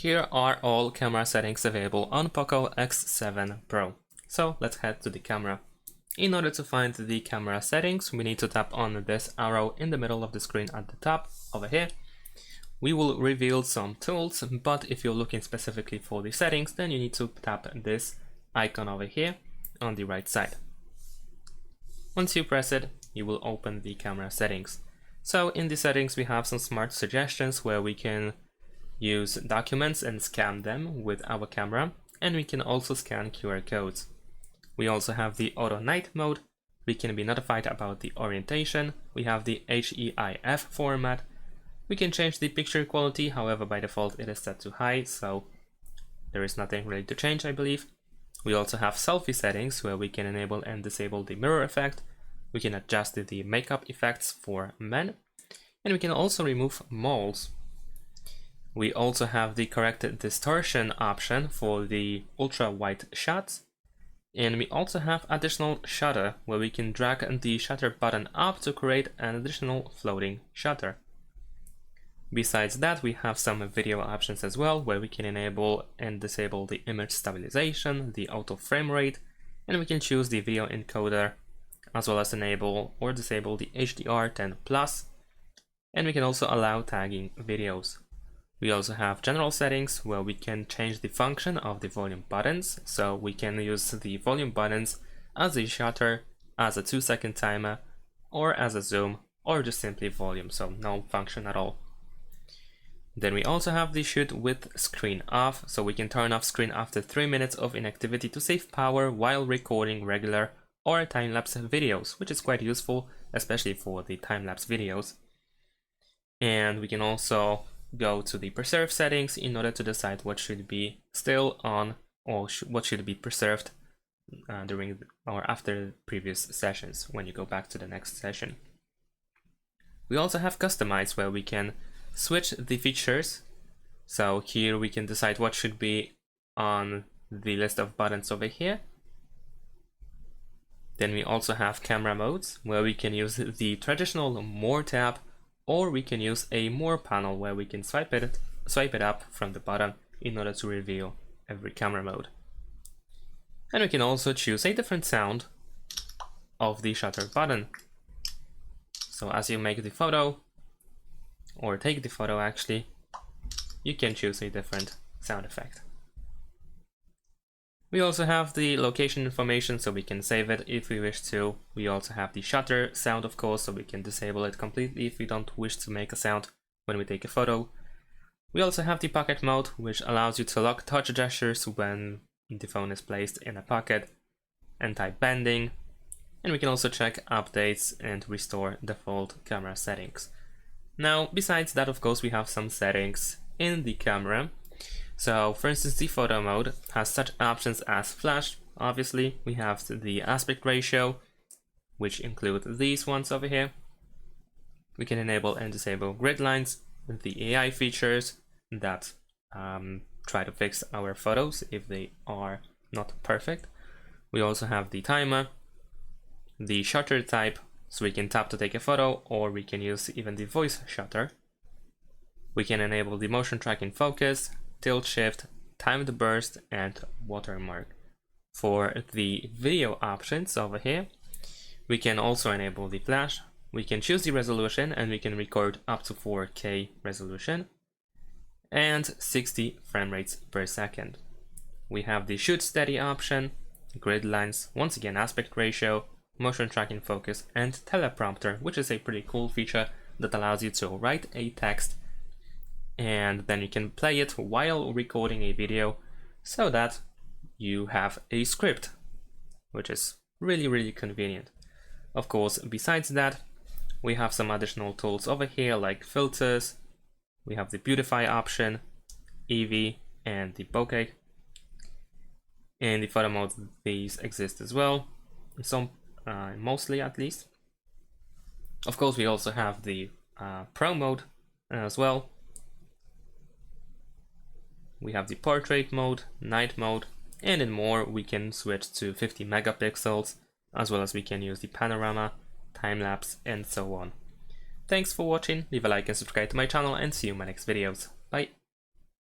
Here are all camera settings available on POCO X7 Pro. So let's head to the camera. In order to find the camera settings, we need to tap on this arrow in the middle of the screen at the top over here. We will reveal some tools, but if you're looking specifically for the settings, then you need to tap this icon over here on the right side. Once you press it, you will open the camera settings. So in the settings, we have some smart suggestions where we can use documents and scan them with our camera, and we can also scan QR codes. We also have the auto night mode. We can be notified about the orientation. We have the HEIF format. We can change the picture quality, however by default it is set to high, so there is nothing really to change, I believe. We also have selfie settings where we can enable and disable the mirror effect. We can adjust the makeup effects for men, and we can also remove moles. We also have the correct distortion option for the ultra wide shots. And we also have additional shutter where we can drag the shutter button up to create an additional floating shutter. Besides that, we have some video options as well where we can enable and disable the image stabilization, the auto frame rate, and we can choose the video encoder as well as enable or disable the HDR10+, and we can also allow tagging videos. We also have general settings where we can change the function of the volume buttons, so we can use the volume buttons as a shutter, as a 2-second timer, or as a zoom, or just simply volume, so no function at all. Then we also have the shoot with screen off, so we can turn off screen after 3 minutes of inactivity to save power while recording regular or time-lapse videos, which is quite useful, especially for the time-lapse videos. And we can also go to the preserve settings in order to decide what should be still on or what should be preserved during or after previous sessions when you go back to the next session. We also have customize where we can switch the features. So here we can decide what should be on the list of buttons over here. Then we also have camera modes where we can use the traditional More tab, or we can use a More panel where we can swipe it up from the bottom in order to reveal every camera mode. And we can also choose a different sound of the shutter button. So as you make the photo, or take the photo actually, you can choose a different sound effect. We also have the location information, so we can save it if we wish to. We also have the shutter sound, of course, so we can disable it completely if we don't wish to make a sound when we take a photo. We also have the pocket mode, which allows you to lock touch gestures when the phone is placed in a pocket, anti-bending, and we can also check updates and restore default camera settings. Now, besides that, of course, we have some settings in the camera. So, for instance, the photo mode has such options as flash. Obviously, we have the aspect ratio, which include these ones over here. We can enable and disable grid lines, the AI features that try to fix our photos if they are not perfect. We also have the timer, the shutter type, so we can tap to take a photo, or we can use even the voice shutter. We can enable the motion tracking focus, tilt shift, timed burst, and watermark. For the video options over here, we can also enable the flash. We can choose the resolution, and we can record up to 4K resolution and 60 frame rates per second. We have the shoot steady option, grid lines, once again aspect ratio, motion tracking focus, and teleprompter, which is a pretty cool feature that allows you to write a text and then you can play it while recording a video so that you have a script, which is really convenient. Of course, besides that, we have some additional tools over here like filters. We have the beautify option, Eevee, and the bokeh. In the photo mode, these exist as well, some mostly at least. Of course, we also have the pro mode as well. We have the portrait mode, night mode, and in more we can switch to 50 megapixels, as well as we can use the panorama, time-lapse, and so on. Thanks for watching, leave a like and subscribe to my channel, and see you in my next videos. Bye!